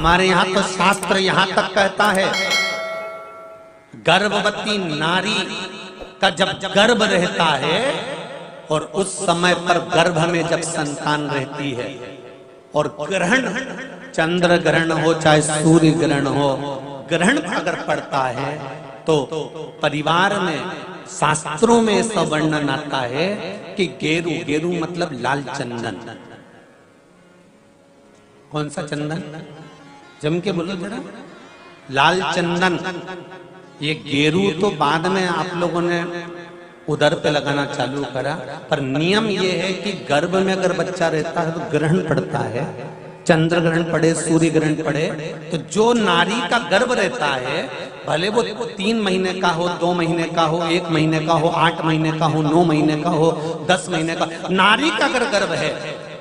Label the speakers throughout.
Speaker 1: हमारे यहाँ तो शास्त्र यहाँ तक कहता है, गर्भवती नारी का जब गर्भ रहता है और उस समय पर गर्भ में जब संतान रहती है और ग्रहण, चंद्र ग्रहण हो चाहे सूर्य ग्रहण हो, ग्रहण अगर पड़ता है तो परिवार में, शास्त्रों में ऐसा वर्णन आता है कि गेरू, गेरू मतलब लाल चंदन। कौन सा चंदन? जम के बोलो जरा। लाल चंदन। ये गेरू तो बाद में आप लोगों ने उधर पे लगाना चालू करा, पर नियम ये है कि गर्भ में अगर बच्चा रहता है तो ग्रहण पड़ता है, चंद्र ग्रहण पड़े, सूर्य ग्रहण पड़े, तो जो नारी का गर्भ रहता है, भले वो 3 महीने का हो, 2 महीने का हो, 1 महीने का हो, 8 महीने का हो, 9 महीने का हो, 10 महीने का, नारी का अगर गर्भ है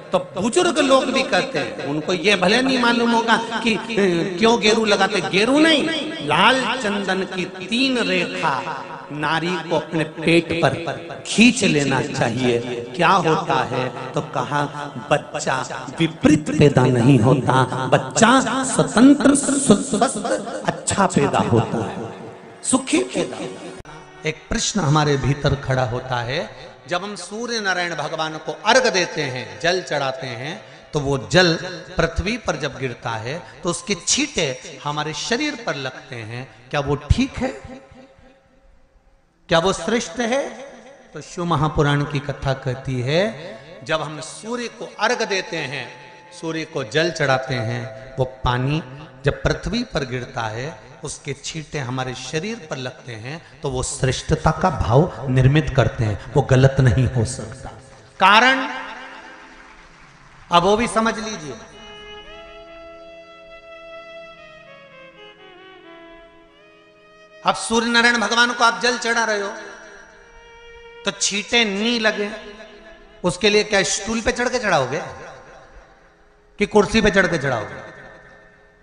Speaker 1: तो बुजुर्ग लोग भी कहते हैं, उनको ये भले नहीं मालूम होगा कि क्यों गेरू लगाते, गेरू नहीं, लाल चंदन की 3 रेखा नारी को अपने पेट पर खींच लेना चाहिए। क्या होता है तो कहा, बच्चा विपरीत पैदा नहीं होता, बच्चा स्वतंत्र स्वस्थ अच्छा पैदा होता है, सुखी पैदा होता है। एक प्रश्न हमारे भीतर खड़ा होता है, जब हम सूर्य नारायण भगवान को अर्घ देते हैं, जल चढ़ाते हैं, तो वो जल पृथ्वी पर जब गिरता है तो उसके छींटे हमारे शरीर पर लगते हैं, क्या वो ठीक है? क्या वो श्रेष्ठ है? तो शिव महापुराण की कथा कहती है, जब हम सूर्य को अर्घ देते हैं, सूर्य को जल चढ़ाते हैं, वो पानी जब पृथ्वी पर गिरता है, उसके छींटे हमारे शरीर पर लगते हैं, तो वो श्रेष्ठता का भाव निर्मित करते हैं, वो गलत नहीं हो सकता। कारण अब वो भी समझ लीजिए। अब सूर्य नारायण भगवान को आप जल चढ़ा रहे हो तो छींटे नहीं लगे, उसके लिए क्या स्टूल पे चढ़ के चढ़ाओगे कि कुर्सी पे चढ़ के चढ़ाओगे?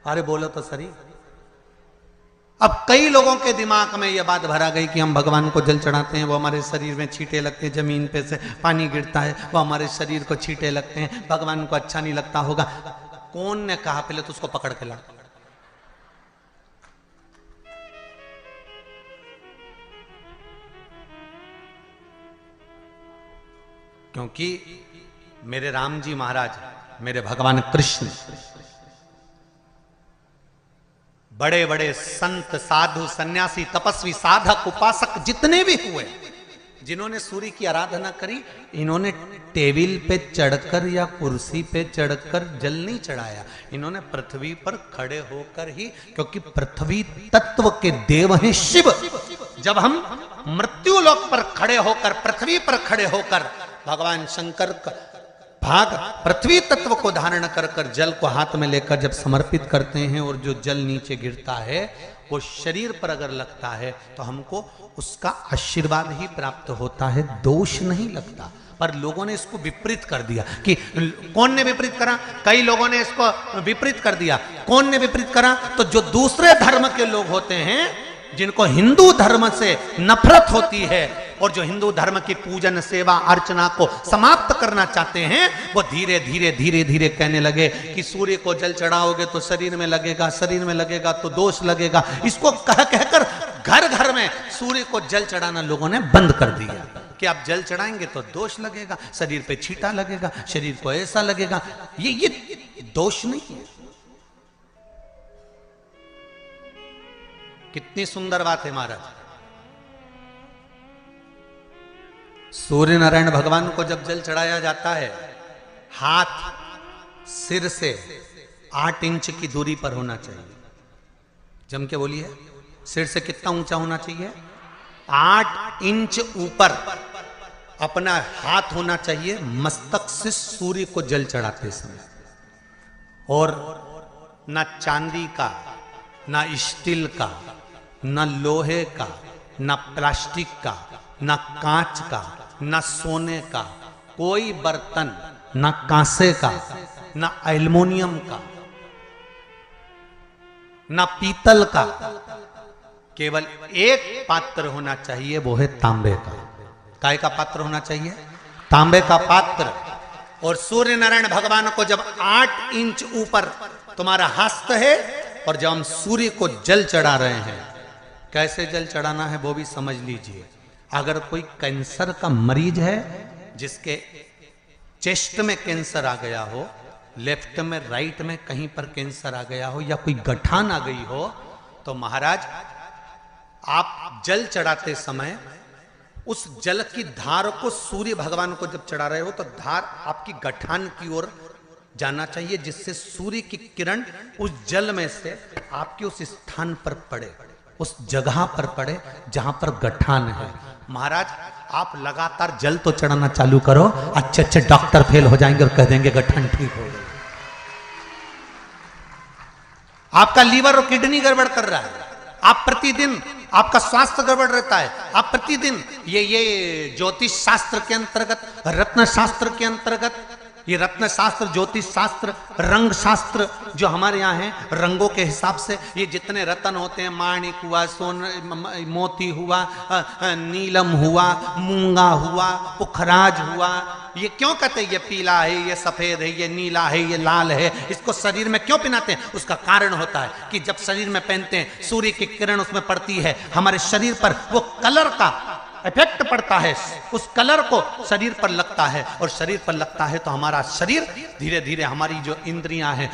Speaker 1: अरे बोलो तो सही। अब कई लोगों के दिमाग में यह बात भरा गई कि हम भगवान को जल चढ़ाते हैं, वो हमारे शरीर में छींटे लगते हैं, जमीन पे से पानी गिरता है, वो हमारे शरीर को छींटे लगते हैं, भगवान को अच्छा नहीं लगता होगा। कौन ने कहा? पहले तो उसको पकड़ के ला। क्योंकि मेरे राम जी महाराज, मेरे भगवान कृष्ण, बड़े बड़े संत, साधु, सन्यासी, तपस्वी, साधक, उपासक जितने भी हुए, जिन्होंने सूर्य की आराधना करी, इन्होंने टेबल पे चढ़कर या कुर्सी पे चढ़कर जल नहीं चढ़ाया, इन्होंने पृथ्वी पर खड़े होकर ही, क्योंकि पृथ्वी तत्व के देव हैं शिव। जब हम मृत्यु लोक पर खड़े होकर, पृथ्वी पर खड़े होकर भगवान शंकर का भाग पृथ्वी तत्व को धारण कर कर जल को हाथ में लेकर जब समर्पित करते हैं, और जो जल नीचे गिरता है वो शरीर पर अगर लगता है तो हमको उसका आशीर्वाद ही प्राप्त होता है, दोष नहीं लगता। पर लोगों ने इसको विपरीत कर दिया। कि कौन ने विपरीत करा? कई लोगों ने इसको विपरीत कर दिया। कौन ने विपरीत करा? तो जो दूसरे धर्म के लोग होते हैं, जिनको हिंदू धर्म से नफरत होती है और जो हिंदू धर्म की पूजन, सेवा, अर्चना को समाप्त करना चाहते हैं, वो धीरे धीरे धीरे धीरे कहने लगे कि सूर्य को जल चढ़ाओगे तो शरीर में लगेगा, शरीर में लगेगा तो दोष लगेगा। इसको कह कहकर घर घर में सूर्य को जल चढ़ाना लोगों ने बंद कर दिया कि आप जल चढ़ाएंगे तो दोष लगेगा, शरीर पे छींटा लगेगा, शरीर को ऐसा लगेगा। ये दोष नहीं है। कितनी सुंदर बात है महाराज। सूर्य नारायण भगवान को जब जल चढ़ाया जाता है, हाथ सिर से 8 इंच की दूरी पर होना चाहिए। जम के बोलिए, सिर से कितना ऊंचा होना चाहिए? 8 इंच ऊपर अपना हाथ होना चाहिए मस्तक से सूर्य को जल चढ़ाते समय। और ना चांदी का, ना स्टील का, ना लोहे का, ना प्लास्टिक का, ना कांच का, ना सोने का कोई बर्तन, ना कांसे का, ना एल्युमिनियम का, ना पीतल का, केवल एक पात्र होना चाहिए, वो है तांबे का। काय का पात्र होना चाहिए? तांबे का पात्र। और सूर्य नारायण भगवान को जब 8 इंच ऊपर तुम्हारा हस्त है। और जब हम सूर्य को जल चढ़ा रहे हैं, कैसे जल चढ़ाना है वो भी समझ लीजिए। अगर कोई कैंसर का मरीज है, जिसके चेस्ट में कैंसर आ गया हो, लेफ्ट में राइट में कहीं पर कैंसर आ गया हो, या कोई गठान आ गई हो, तो महाराज आप जल चढ़ाते समय उस जल की धार को सूर्य भगवान को जब चढ़ा रहे हो तो धार आपकी गठान की ओर जाना चाहिए, जिससे सूर्य की किरण उस जल में से आपके उस स्थान पर पड़े, उस जगह पर पड़े जहां पर गठान है। महाराज आप लगातार जल तो चढ़ाना चालू करो, अच्छे अच्छे डॉक्टर फेल हो जाएंगे और कह देंगे गठान ठीक हो गई। आपका लीवर और किडनी गड़बड़ कर रहा है, आप प्रतिदिन आपका स्वास्थ्य गड़बड़ रहता है, आप प्रतिदिन ये ज्योतिष शास्त्र के अंतर्गत, रत्न शास्त्र के अंतर्गत, ये रत्न शास्त्र, ज्योतिष शास्त्र, रंग शास्त्र जो हमारे यहाँ है, रंगों के हिसाब से ये जितने रत्न होते हैं, माणिक हुआ, मोती हुआ, नीलम हुआ, मूंगा हुआ, पुखराज हुआ, ये क्यों कहते हैं ये पीला है, ये सफेद है, ये नीला है, ये लाल है, इसको शरीर में क्यों पहनाते हैं? उसका कारण होता है कि जब शरीर में पहनते हैं सूर्य की किरण उसमें पड़ती है, हमारे शरीर पर वो कलर का इफेक्ट पड़ता है, उस कलर को शरीर पर लगता है, और शरीर पर लगता है तो हमारा शरीर धीरे धीरे, हमारी जो इंद्रियां हैं